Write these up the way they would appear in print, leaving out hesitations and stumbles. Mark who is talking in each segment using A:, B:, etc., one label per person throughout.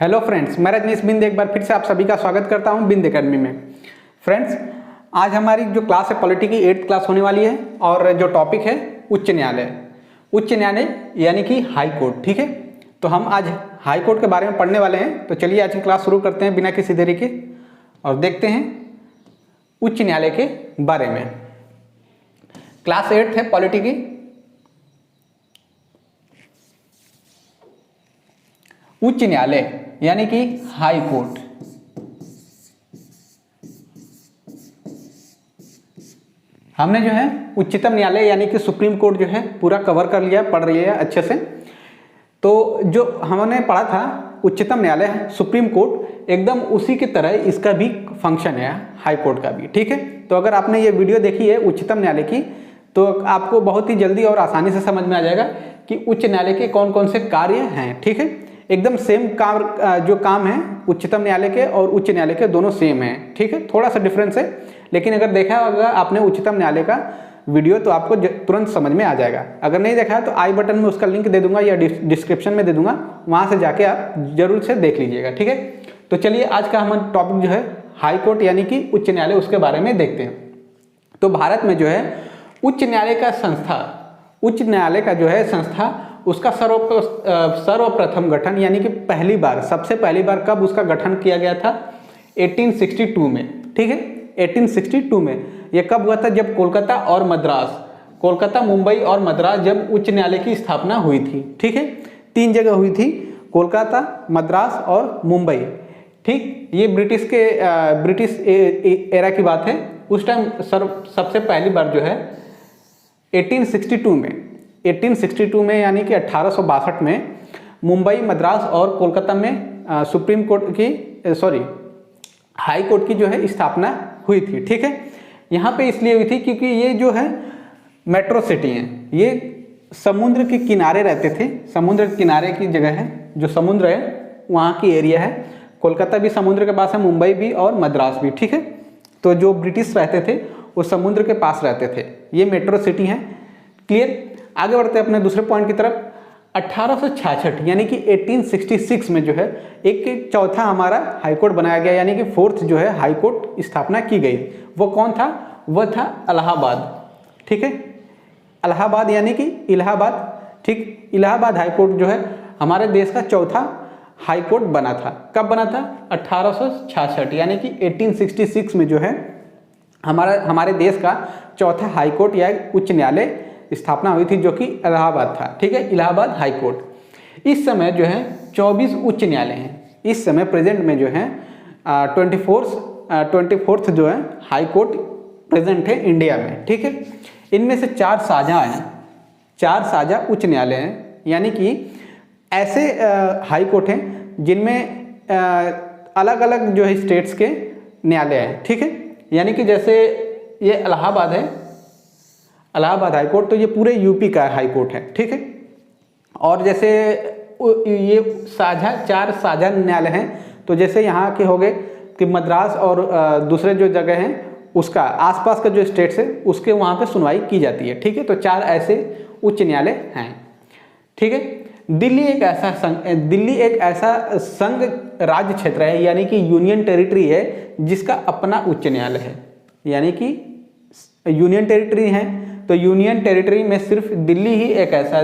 A: Hello friends, मैं रजनीश बिंद एक बार फिर से आप सभी का स्वागत करता हूं बिंद एकेडमी में। फ्रेंड्स, आज हमारी जो क्लास है पॉलिटी की 8th क्लास होने वाली है और जो टॉपिक है उच्च न्यायालय। उच्च न्यायालय यानी कि हाई कोर्ट। ठीक है, तो हम आज हाई कोर्ट के बारे में पढ़ने वाले हैं। तो चलिए आज की क्लास शुरू करते हैं बिना किसी देरी के और देखते हैं उच्च न्यायालय के बारे में। क्लास 8th है पॉलिटी की। उच्च न्यायालय यानी कि हाई कोर्ट। हमने जो है उच्चतम न्यायालय यानी कि सुप्रीम कोर्ट जो है पूरा कवर कर लिया, पढ़ रही है अच्छे से। तो जो हमने पढ़ा था उच्चतम न्यायालय सुप्रीम कोर्ट, एकदम उसी की तरह इसका भी फंक्शन है हाई कोर्ट का भी। ठीक है, तो अगर आपने ये वीडियो देखी है उच्चतम न्यायालय की तो आपको बहुत ही जल्दी और आसानी से समझ में आ जाएगा कि उच्च न्यायालय के कौन कौन से कार्य हैं। ठीक है, एकदम सेम काम, जो काम है उच्चतम न्यायालय के और उच्च न्यायालय के दोनों सेम हैं। ठीक है, थोड़ा सा डिफरेंस है, लेकिन अगर देखा होगा आपने उच्चतम न्यायालय का वीडियो तो आपको तुरंत समझ में आ जाएगा। अगर नहीं देखा है तो आई बटन में उसका लिंक दे दूंगा या डिस्क्रिप्शन में दे दूंगा, वहां से जाके आप जरूर से देख लीजिएगा। ठीक है, तो चलिए आज का हम टॉपिक जो है हाई कोर्ट यानी कि उच्च न्यायालय, उसके बारे में देखते हैं। तो भारत में जो है उच्च न्यायालय का संस्था, उच्च न्यायालय का जो है संस्था, उसका सर्वप्रथम गठन यानी कि पहली बार, सबसे पहली बार कब उसका गठन किया गया था? 1862 में। ठीक है, 1862 में यह कब हुआ था? जब कोलकाता और मद्रास, कोलकाता, मुंबई और मद्रास जब उच्च न्यायालय की स्थापना हुई थी। ठीक है, 3 जगह हुई थी, कोलकाता, मद्रास और मुंबई। ठीक, ये ब्रिटिश एरा की बात है। उस टाइम सबसे पहली बार जो है 1862 में यानी कि 1862 में मुंबई, मद्रास और कोलकाता में सुप्रीम कोर्ट की हाई कोर्ट की जो है स्थापना हुई थी। ठीक है, यहाँ पे इसलिए हुई थी क्योंकि ये जो है मेट्रो सिटी हैं, ये समुद्र के किनारे रहते थे। समुद्र के किनारे की जगह है, जो समुद्र है वहाँ की एरिया है। कोलकाता भी समुद्र के पास है, मुंबई भी और मद्रास भी। ठीक है, तो जो ब्रिटिश रहते थे वो समुद्र के पास रहते थे। ये मेट्रो सिटी हैं। क्लियर, आगे बढ़ते हैं अपने दूसरे पॉइंट की तरफ। 1866 यानी कि 1866 में जो है एक चौथा हमारा हाई कोर्ट बनाया गया, यानी कि 4th जो है हाई कोर्ट स्थापना की गई। वो कौन था? वह था इलाहाबाद। ठीक है, इलाहाबाद यानी कि इलाहाबाद। ठीक, इलाहाबाद हाई कोर्ट जो है हमारे देश का चौथा हाई कोर्ट बना था। कब बना था? 1866 यानी कि 1866 में जो है हमारे देश का चौथा हाई कोर्ट या उच्च न्यायालय स्थापना हुई थी, जो कि इलाहाबाद था। ठीक है, इलाहाबाद हाई कोर्ट। इस समय जो है 24 उच्च न्यायालय हैं। इस समय प्रेजेंट में जो है 24th जो है हाई कोर्ट प्रेजेंट है इंडिया में। ठीक है, इनमें से 4 साझा हैं, 4 साझा उच्च न्यायालय हैं, यानी कि ऐसे हाई कोर्ट हैं जिनमें अलग अलग जो है स्टेट्स के न्यायालय हैं। ठीक है, यानी कि जैसे ये इलाहाबाद है, इलाहाबाद हाई कोर्ट, तो ये पूरे यूपी का हाई कोर्ट है। ठीक है, और जैसे ये 4 साझा न्यायालय हैं, तो जैसे यहाँ के हो गए कि मद्रास और दूसरे जो जगह हैं उसका आसपास का जो स्टेट्स है उसके वहाँ पे सुनवाई की जाती है। ठीक है, तो 4 ऐसे उच्च न्यायालय हैं। ठीक है, दिल्ली एक ऐसा संघ राज्य क्षेत्र है, यानी कि यूनियन टेरिटरी है, जिसका अपना उच्च न्यायालय है। यानी कि यूनियन टेरिटरी है, तो यूनियन टेरिटरी में सिर्फ दिल्ली ही एक ऐसा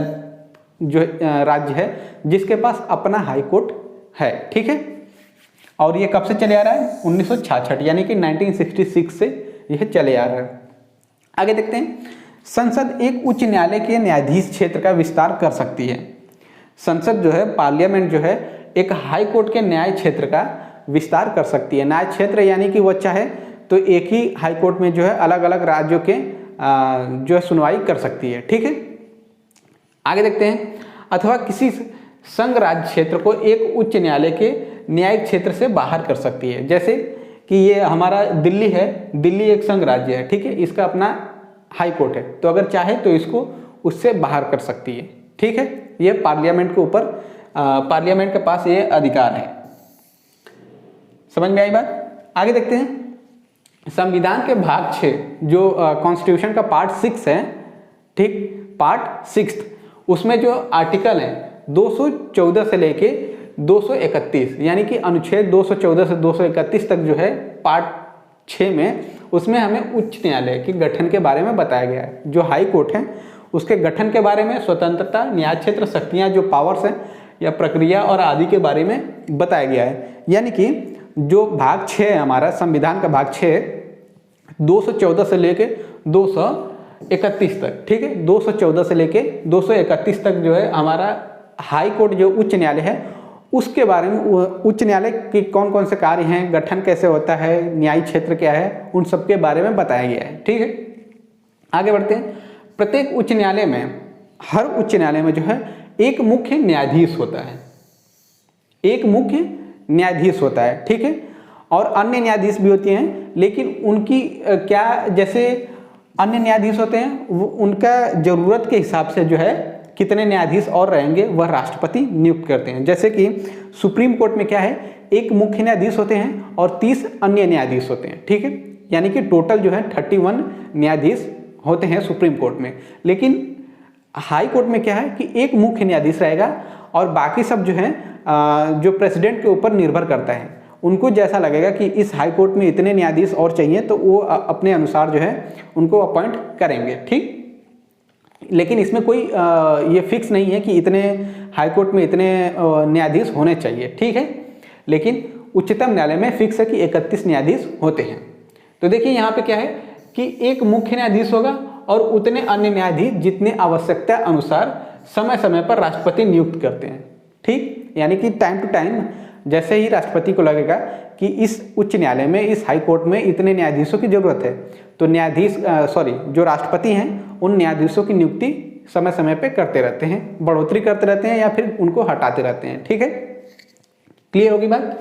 A: जो राज्य है जिसके पास अपना हाई कोर्ट है। ठीक है, और ये कब से चले आ रहा है? 1966 यानी कि 1966 से यह चले आ रहा है। आगे देखते हैं। संसद एक उच्च न्यायालय के न्यायाधीश क्षेत्र का विस्तार कर सकती है। संसद जो है, पार्लियामेंट जो है, एक हाई कोर्ट के न्याय क्षेत्र का विस्तार कर सकती है। न्याय क्षेत्र यानी कि वो चाहे तो एक ही हाई कोर्ट में जो है अलग अलग राज्यों के जो है सुनवाई कर सकती है। ठीक है, आगे देखते हैं। अथवा किसी संघ राज्य क्षेत्र को एक उच्च न्यायालय के न्यायिक क्षेत्र से बाहर कर सकती है। जैसे कि ये हमारा दिल्ली है, दिल्ली एक संघ राज्य है। ठीक है, इसका अपना हाई कोर्ट है, तो अगर चाहे तो इसको उससे बाहर कर सकती है। ठीक है, ये पार्लियामेंट के ऊपर, पार्लियामेंट के पास ये अधिकार है। समझ में आई बात? आगे देखते हैं। संविधान के भाग 6 जो कॉन्स्टिट्यूशन का पार्ट 6 है, ठीक, पार्ट 6, उसमें जो आर्टिकल है 214 से लेके 231, यानी कि अनुच्छेद 214 से 231 तक जो है पार्ट 6 में, उसमें हमें उच्च न्यायालय के गठन के बारे में बताया गया है। जो हाई कोर्ट है उसके गठन के बारे में, स्वतंत्रता, न्याय क्षेत्र, शक्तियाँ, जो पावर्स हैं या प्रक्रिया और आदि के बारे में बताया गया है। यानी कि जो भाग 6 है हमारा संविधान का भाग 6 214 से लेके 231 तक, ठीक है, 214 से लेके 231 तक जो है हमारा हाई कोर्ट जो उच्च न्यायालय है उसके बारे में, उच्च न्यायालय के कौन कौन से कार्य हैं, गठन कैसे होता है, न्यायिक क्षेत्र क्या है, उन सब के बारे में बताया गया है। ठीक है, आगे बढ़ते हैं। प्रत्येक उच्च न्यायालय में, हर उच्च न्यायालय में जो है एक मुख्य न्यायाधीश होता है, एक मुख्य न्यायाधीश होता है, ठीक है, और अन्य न्यायाधीश भी होती हैं, लेकिन उनकी क्या, जैसे अन्य न्यायाधीश होते हैं उनका जरूरत के हिसाब से जो है कितने न्यायाधीश और रहेंगे वह राष्ट्रपति नियुक्त करते हैं। जैसे कि सुप्रीम कोर्ट में क्या है, एक मुख्य न्यायाधीश होते हैं और 30 अन्य न्यायाधीश होते हैं, ठीक है, यानी कि टोटल जो है 31 न्यायाधीश होते हैं सुप्रीम कोर्ट में। लेकिन हाई कोर्ट में क्या है कि एक मुख्य न्यायाधीश रहेगा और बाकी सब जो है जो प्रेसिडेंट के ऊपर निर्भर करता है, उनको जैसा लगेगा कि इस हाई कोर्ट में इतने न्यायाधीश और चाहिए तो वो अपने अनुसार जो है उनको अपॉइंट करेंगे, ठीक। लेकिन इसमें कोई ये फिक्स नहीं है कि इतने हाई कोर्ट में इतने न्यायाधीश होने चाहिए, ठीक है, लेकिन उच्चतम न्यायालय में फिक्स है कि 31 न्यायाधीश होते हैं। तो देखिए यहाँ पे क्या है कि एक मुख्य न्यायाधीश होगा और उतने अन्य न्यायाधीश जितने आवश्यकता अनुसार समय समय पर राष्ट्रपति नियुक्त करते हैं, ठीक, यानी कि टाइम टू टाइम जैसे ही राष्ट्रपति को लगेगा कि इस उच्च न्यायालय में, इस हाई कोर्ट में इतने न्यायाधीशों की जरूरत है, तो न्यायाधीश जो राष्ट्रपति हैं उन न्यायाधीशों की नियुक्ति समय समय पे करते रहते हैं, बढ़ोतरी करते रहते हैं या फिर उनको हटाते रहते हैं, ठीक है, क्लियर होगी बात।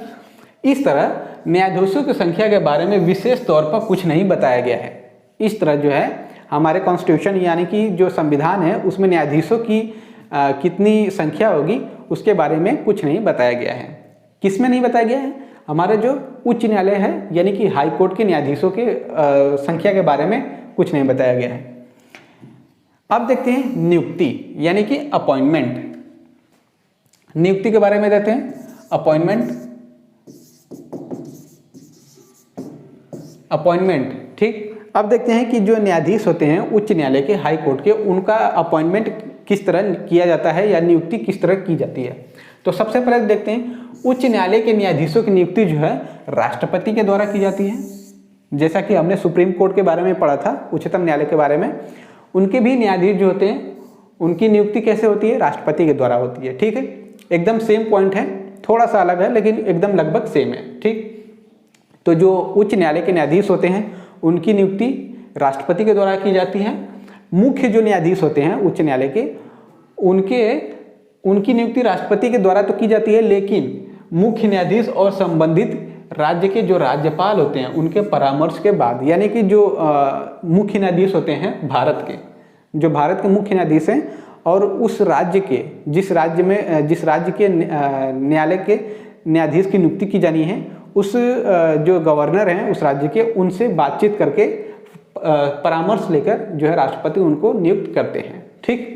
A: इस तरह न्यायाधीशों की संख्या के बारे में विशेष तौर पर कुछ नहीं बताया गया है। इस तरह जो है हमारे कॉन्स्टिट्यूशन यानी कि जो संविधान है उसमें न्यायाधीशों की कितनी संख्या होगी उसके बारे में कुछ नहीं बताया गया है। किस में नहीं बताया गया है? हमारे जो उच्च न्यायालय है यानी कि हाई कोर्ट के न्यायाधीशों के संख्या के बारे में कुछ नहीं बताया गया है। अब देखते हैं नियुक्ति यानी कि अपॉइंटमेंट। नियुक्ति के बारे में देखते हैं, अपॉइंटमेंट, ठीक। अब देखते हैं कि जो न्यायाधीश होते हैं उच्च न्यायालय के, हाई कोर्ट के, उनका अपॉइंटमेंट किस तरह किया जाता है या नियुक्ति किस तरह की जाती है। तो सबसे पहले देखते हैं उच्च न्यायालय के न्यायाधीशों की नियुक्ति जो है राष्ट्रपति के द्वारा की जाती है। जैसा कि हमने सुप्रीम कोर्ट के बारे में पढ़ा था, उच्चतम न्यायालय के बारे में, उनके भी न्यायाधीश जो होते हैं उनकी नियुक्ति कैसे होती है? राष्ट्रपति के द्वारा होती है, ठीक है। एकदम सेम पॉइंट है, थोड़ा सा अलग है लेकिन एकदम लगभग सेम है, ठीक। तो जो उच्च न्यायालय के न्यायाधीश होते हैं उनकी नियुक्ति राष्ट्रपति के द्वारा की जाती है। मुख्य जो न्यायाधीश होते हैं उच्च न्यायालय के, उनकी नियुक्ति राष्ट्रपति के द्वारा तो की जाती है, लेकिन मुख्य न्यायाधीश और संबंधित राज्य के जो राज्यपाल होते हैं उनके परामर्श के बाद, यानी कि जो मुख्य न्यायाधीश होते हैं भारत के, जो भारत के मुख्य न्यायाधीश हैं और उस राज्य के जिस राज्य के न्यायालय के न्यायाधीश की नियुक्ति की जानी है, उस जो गवर्नर हैं उस राज्य के, उनसे बातचीत करके परामर्श लेकर जो है राष्ट्रपति उनको नियुक्त करते हैं, ठीक।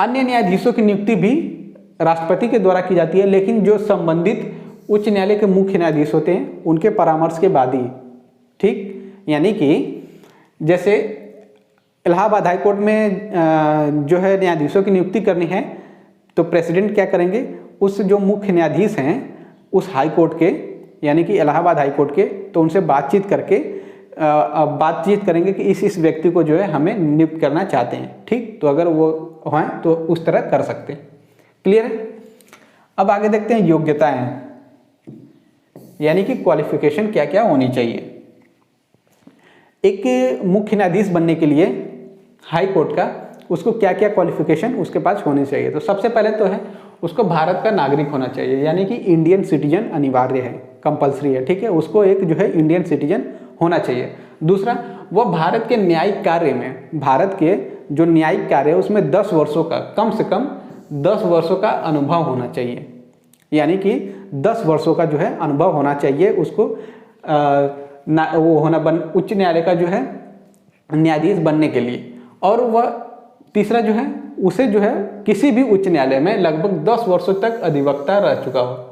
A: अन्य न्यायाधीशों की नियुक्ति भी राष्ट्रपति के द्वारा की जाती है, लेकिन जो संबंधित उच्च न्यायालय के मुख्य न्यायाधीश होते हैं उनके परामर्श के बाद ही, ठीक। यानी कि जैसे इलाहाबाद हाई कोर्ट में जो है न्यायाधीशों की नियुक्ति करनी है तो प्रेसिडेंट क्या करेंगे, उस जो मुख्य न्यायाधीश हैं उस हाई कोर्ट के यानी कि इलाहाबाद हाई कोर्ट के, तो उनसे बातचीत करेंगे कि इस व्यक्ति को जो है हमें नियुक्त करना चाहते हैं, ठीक। तो अगर वो हैं तो उस तरह कर सकते हैं, क्लियर है। अब आगे देखते हैं योग्यताएं यानी कि क्वालिफिकेशन क्या क्या होनी चाहिए। एक मुख्य न्यायाधीश बनने के लिए हाई कोर्ट का, उसको क्या क्या क्वालिफिकेशन उसके पास होनी चाहिए। तो सबसे पहले तो है उसको भारत का नागरिक होना चाहिए, यानी कि इंडियन सिटीजन अनिवार्य है, कंपलसरी है, ठीक है। उसको एक जो है इंडियन सिटीजन होना चाहिए। दूसरा, वह भारत के न्यायिक कार्य में, भारत के जो न्यायिक कार्य है उसमें 10 वर्षों का, कम से कम 10 वर्षों का अनुभव होना चाहिए, यानी कि 10 वर्षों का जो है अनुभव होना चाहिए उसको उच्च न्यायालय का जो है न्यायाधीश बनने के लिए। और वह तीसरा जो है उसे जो है किसी भी उच्च न्यायालय में लगभग 10 वर्षों तक अधिवक्ता रह चुका हो।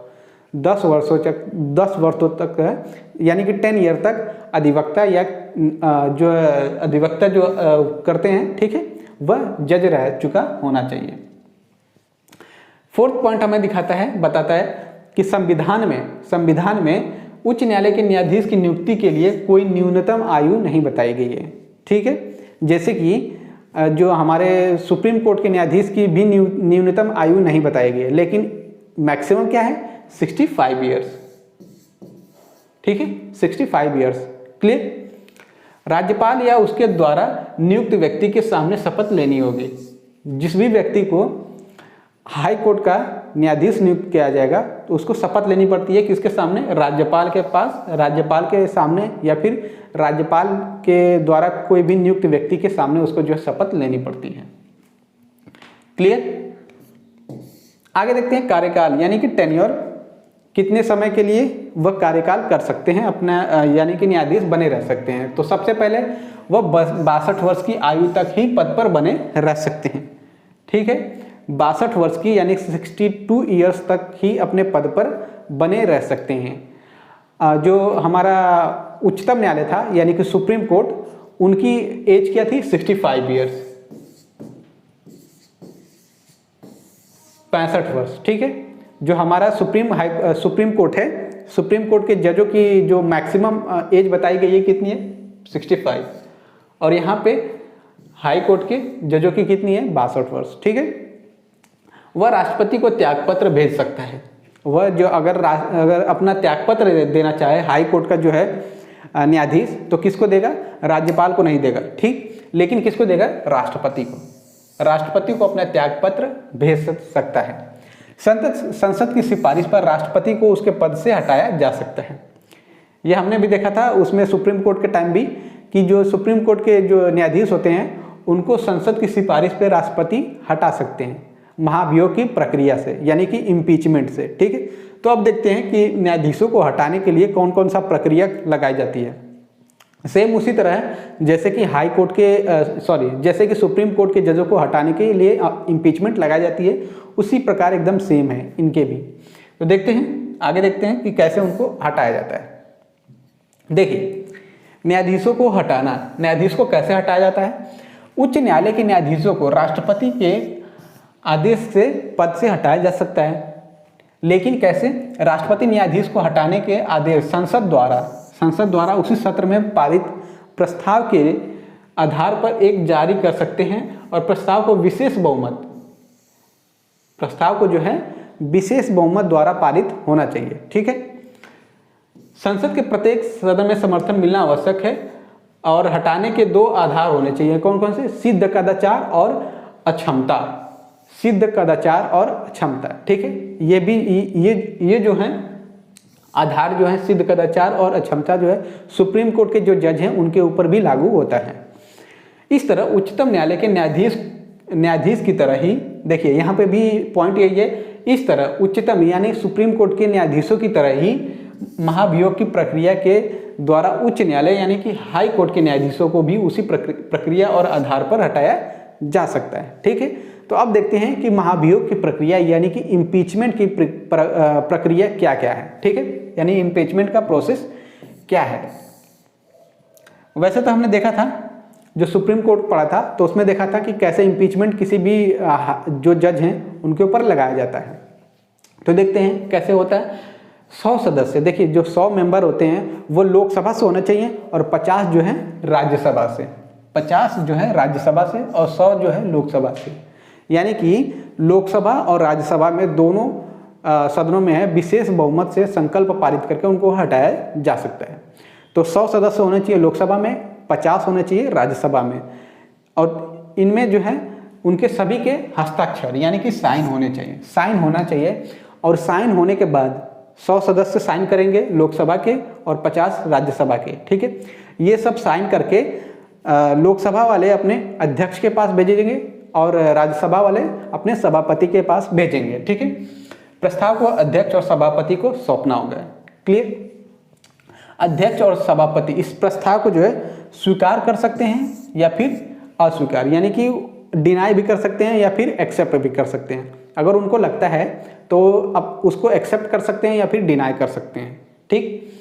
A: 10 वर्षों तक है, यानी कि 10 ईयर तक अधिवक्ता या जो अधिवक्ता जो करते हैं, ठीक है, वह जज रह चुका होना चाहिए। फोर्थ पॉइंट हमें बताता है कि संविधान में उच्च न्यायालय के न्यायाधीश की नियुक्ति के लिए कोई न्यूनतम आयु नहीं बताई गई है, ठीक है। जैसे कि जो हमारे सुप्रीम कोर्ट के न्यायाधीश की भी न्यूनतम आयु नहीं बताई गई है, लेकिन मैक्सिमम क्या है, 65 ईयर्स, ठीक है, 65 ईयर्स। क्लियर। राज्यपाल या उसके द्वारा नियुक्त व्यक्ति के सामने शपथ लेनी होगी। जिस भी व्यक्ति को हाई कोर्ट का न्यायाधीश नियुक्त किया जाएगा तो उसको शपथ लेनी पड़ती है, किसके सामने, राज्यपाल के सामने, या फिर राज्यपाल के द्वारा कोई भी नियुक्त व्यक्ति के सामने उसको जो है शपथ लेनी पड़ती है। क्लियर। आगे देखते हैं कार्यकाल, यानी कि टेन्योर, कितने समय के लिए वह कार्यकाल कर सकते हैं अपना, यानी कि न्यायाधीश बने रह सकते हैं। तो सबसे पहले वह 62 वर्ष की आयु तक ही पद पर बने रह सकते हैं, ठीक है। 62 वर्ष की यानी 62 ईयर्स तक ही अपने पद पर बने रह सकते हैं। जो हमारा उच्चतम न्यायालय था यानी कि सुप्रीम कोर्ट, उनकी एज क्या थी, 65 ईयर्स, 65 वर्ष, ठीक है। जो हमारा सुप्रीम कोर्ट है, सुप्रीम कोर्ट के जजों की जो मैक्सिमम एज बताई गई है कितनी है, 65, और यहाँ पे हाई कोर्ट के जजों की कितनी है, 62 वर्ष, ठीक है। वह राष्ट्रपति को त्यागपत्र भेज सकता है। वह जो अगर अपना त्यागपत्र देना चाहे हाई कोर्ट का जो है न्यायाधीश, तो किसको देगा, राज्यपाल को नहीं देगा, ठीक, लेकिन किसको देगा, राष्ट्रपति को। राष्ट्रपति को अपना त्यागपत्र भेज सकता है। संसद की सिफारिश पर राष्ट्रपति को उसके पद से हटाया जा सकता है। यह हमने भी देखा था उसमें सुप्रीम कोर्ट के टाइम भी, कि जो सुप्रीम कोर्ट के जो न्यायाधीश होते हैं उनको संसद की सिफारिश पर राष्ट्रपति हटा सकते हैं महाभियोग की प्रक्रिया से, यानी कि इम्पीचमेंट से, ठीक है। तो अब देखते हैं कि न्यायाधीशों को हटाने के लिए कौन कौन सा प्रक्रिया लगाई जाती है। सेम उसी तरह जैसे कि हाई कोर्ट के जैसे कि सुप्रीम कोर्ट के जजों को हटाने के लिए इम्पीचमेंट लगाई जाती है, उसी प्रकार एकदम सेम है इनके भी। तो देखते हैं, आगे देखते हैं कि कैसे उनको हटाया जाता है। देखिए, न्यायाधीशों को हटाना, न्यायाधीश को कैसे हटाया जाता है। उच्च न्यायालय के न्यायाधीशों को राष्ट्रपति के आदेश से पद से हटाया जा सकता है, लेकिन कैसे, राष्ट्रपति न्यायाधीश को हटाने के आदेश संसद द्वारा उसी सत्र में पारित प्रस्ताव के आधार पर एक जारी कर सकते हैं, और प्रस्ताव को जो है विशेष बहुमत द्वारा पारित होना चाहिए, ठीक है। संसद के प्रत्येक सदन में समर्थन मिलना आवश्यक है, और हटाने के 2 आधार होने चाहिए। कौन कौन से, सिद्ध कदाचार और अक्षमता, सिद्ध कदाचार और अक्षमता, ठीक है। ये भी ये जो है आधार जो है, सिद्ध कदाचार और अक्षमता जो है, सुप्रीम कोर्ट के जो जज हैं उनके ऊपर भी लागू होता है। इस तरह उच्चतम न्यायालय के न्यायाधीश की तरह ही, देखिए यहाँ पे भी पॉइंट यही है, इस तरह उच्चतम यानी सुप्रीम कोर्ट के न्यायाधीशों की तरह ही महाभियोग की प्रक्रिया के द्वारा उच्च न्यायालय यानी कि हाई कोर्ट के न्यायाधीशों को भी उसी प्रक्रिया और आधार पर हटाया जा सकता है, ठीक है। तो अब देखते हैं कि महाभियोग की प्रक्रिया यानी कि इम्पीचमेंट की प्रक्रिया क्या क्या है, ठीक है, यानी इम्पीचमेंट का प्रोसेस क्या है। वैसे तो हमने देखा था, जो सुप्रीम कोर्ट पढ़ा था तो उसमें देखा था कि कैसे इम्पीचमेंट किसी भी जो जज हैं उनके ऊपर लगाया जाता है। तो देखते हैं कैसे होता है। 100 सदस्य, देखिए जो 100 मेंबर होते हैं वो लोकसभा से होना चाहिए, और 50 जो है राज्यसभा से, 50 जो है राज्यसभा से और 100 जो है लोकसभा से। यानी कि लोकसभा और राज्यसभा में दोनों सदनों में है विशेष बहुमत से संकल्प पारित करके उनको हटाया जा सकता है। तो 100 सदस्य होने चाहिए लोकसभा में, 50 होने चाहिए राज्यसभा में, और इनमें जो है उनके सभी के हस्ताक्षर यानी कि साइन होने चाहिए, साइन होना चाहिए। और साइन होने के बाद 100 सदस्य साइन करेंगे लोकसभा के और 50 राज्यसभा के, ठीक है। ये सब साइन करके लोकसभा वाले अपने अध्यक्ष के पास भेजेंगे और राज्यसभा वाले अपने सभापति के पास भेजेंगे, ठीक है। प्रस्ताव को अध्यक्ष और सभापति को सौंपना होगा। क्लियर। अध्यक्ष और सभापति इस प्रस्ताव को जो है स्वीकार कर सकते हैं या फिर अस्वीकार, यानी कि डिनाई भी कर सकते हैं या फिर एक्सेप्ट भी कर सकते हैं। अगर उनको लगता है तो अब उसको एक्सेप्ट कर सकते हैं या फिर डिनाई कर सकते हैं। ठीक,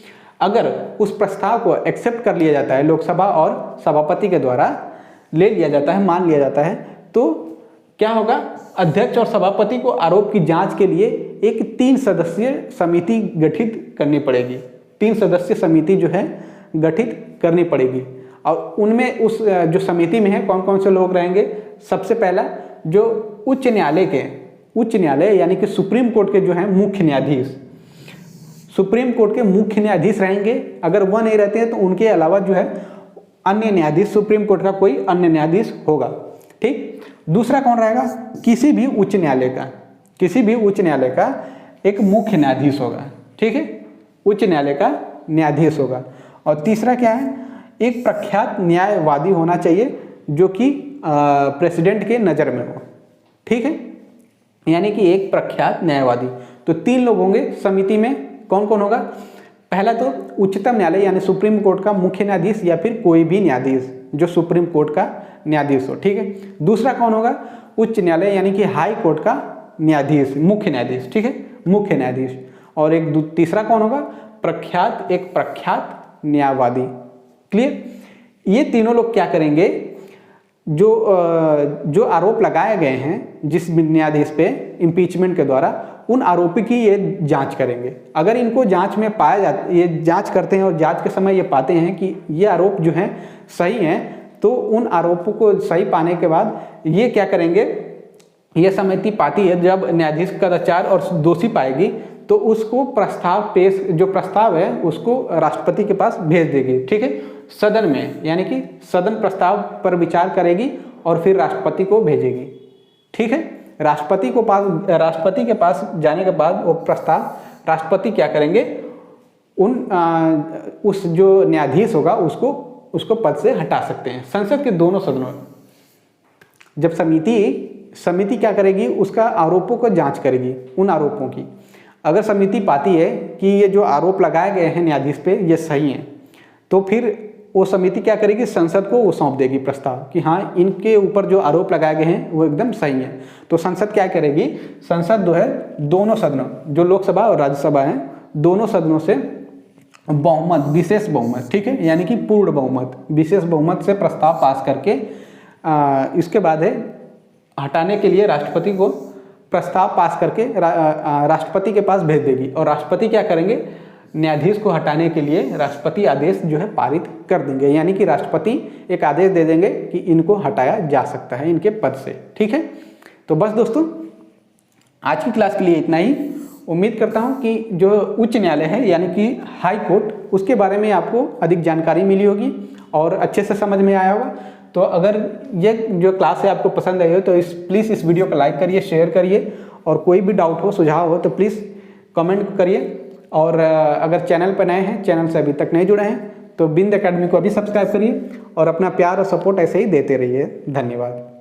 A: अगर उस प्रस्ताव को एक्सेप्ट कर लिया जाता है, लोकसभा और सभापति के द्वारा ले लिया जाता है, मान लिया जाता है, तो क्या होगा, अध्यक्ष और सभापति को आरोप की जांच के लिए एक 3 सदस्यीय समिति गठित करनी पड़ेगी। 3 सदस्यीय समिति जो है गठित करनी पड़ेगी और उनमें उस जो समिति में है कौन कौन से लोग रहेंगे। सबसे पहला जो उच्च न्यायालय यानी कि सुप्रीम कोर्ट के जो है मुख्य न्यायाधीश, सुप्रीम कोर्ट के मुख्य न्यायाधीश रहेंगे। अगर वह नहीं रहते हैं तो उनके अलावा जो है अन्य न्यायाधीश, सुप्रीम कोर्ट का कोई अन्य न्यायाधीश होगा। ठीक, दूसरा कौन रहेगा, किसी भी उच्च न्यायालय का एक मुख्य न्यायाधीश होगा। ठीक है, उच्च न्यायालय का न्यायाधीश होगा। और तीसरा क्या है, एक प्रख्यात न्यायवादी होना चाहिए जो कि प्रेसिडेंट के नज़र में हो। ठीक है, यानी कि एक प्रख्यात न्यायवादी। तो 3 लोग होंगे समिति में। कौन कौन होगा, पहला तो उच्चतम न्यायालय यानी सुप्रीम कोर्ट का मुख्य न्यायाधीश या फिर कोई भी न्यायाधीश जो सुप्रीम कोर्ट का न्यायाधीश हो। ठीक है, दूसरा कौन होगा, उच्च न्यायालय यानी कि हाई कोर्ट का न्यायाधीश, मुख्य न्यायाधीश। ठीक है, मुख्य न्यायाधीश। और एक तीसरा कौन होगा, एक प्रख्यात न्यायवादी। क्लियर, ये तीनों लोग क्या करेंगे, जो आरोप लगाए गए हैं जिस न्यायाधीश पे इम्पीचमेंट के द्वारा, उन आरोपी की ये जांच करेंगे। अगर इनको जांच में पाया जाता, ये जांच करते हैं और जांच के समय ये पाते हैं कि ये आरोप जो हैं सही हैं, तो उन आरोपों को सही पाने के बाद ये क्या करेंगे, ये समिति पाती है जब न्यायाधीश कदाचार और दोषी पाएगी तो उसको प्रस्ताव है उसको राष्ट्रपति के पास भेज देगी। ठीक है, सदन में, यानी कि सदन प्रस्ताव पर विचार करेगी और फिर राष्ट्रपति को भेजेगी। ठीक है, राष्ट्रपति के पास जाने के बाद वो प्रस्ताव राष्ट्रपति क्या करेंगे, उस जो न्यायाधीश होगा उसको पद से हटा सकते हैं। संसद के दोनों सदनों में जब समिति क्या करेगी, उसका आरोपों को जांच करेगी, उन आरोपों की। अगर समिति पाती है कि ये जो आरोप लगाए गए हैं न्यायाधीश पे ये सही हैं, तो फिर वो समिति क्या करेगी, संसद को वो सौंप देगी प्रस्ताव कि हाँ इनके ऊपर जो आरोप लगाए गए हैं वो एकदम सही है। तो संसद क्या करेगी, संसद जो है दोनों सदनों, जो लोकसभा और राज्यसभा हैं, दोनों सदनों से बहुमत, विशेष बहुमत, ठीक है, यानी कि पूर्ण बहुमत, विशेष बहुमत से प्रस्ताव पास करके इसके बाद है हटाने के लिए राष्ट्रपति को प्रस्ताव पास करके राष्ट्रपति के पास भेज देगी। और राष्ट्रपति क्या करेंगे, न्यायाधीश को हटाने के लिए राष्ट्रपति आदेश जो है पारित कर देंगे, यानी कि राष्ट्रपति एक आदेश दे देंगे कि इनको हटाया जा सकता है इनके पद से। ठीक है, तो बस दोस्तों आज की क्लास के लिए इतना ही। उम्मीद करता हूं कि जो उच्च न्यायालय है यानी कि हाई कोर्ट, उसके बारे में आपको अधिक जानकारी मिली होगी और अच्छे से समझ में आया होगा। तो अगर ये जो क्लास है आपको पसंद आई हो तो प्लीज़ इस वीडियो को लाइक करिए, शेयर करिए, और कोई भी डाउट हो, सुझाव हो तो प्लीज़ कमेंट करिए। और अगर चैनल पर नए हैं, चैनल से अभी तक नहीं जुड़े हैं, तो बिंद एकेडमी को अभी सब्सक्राइब करिए और अपना प्यार और सपोर्ट ऐसे ही देते रहिए। धन्यवाद।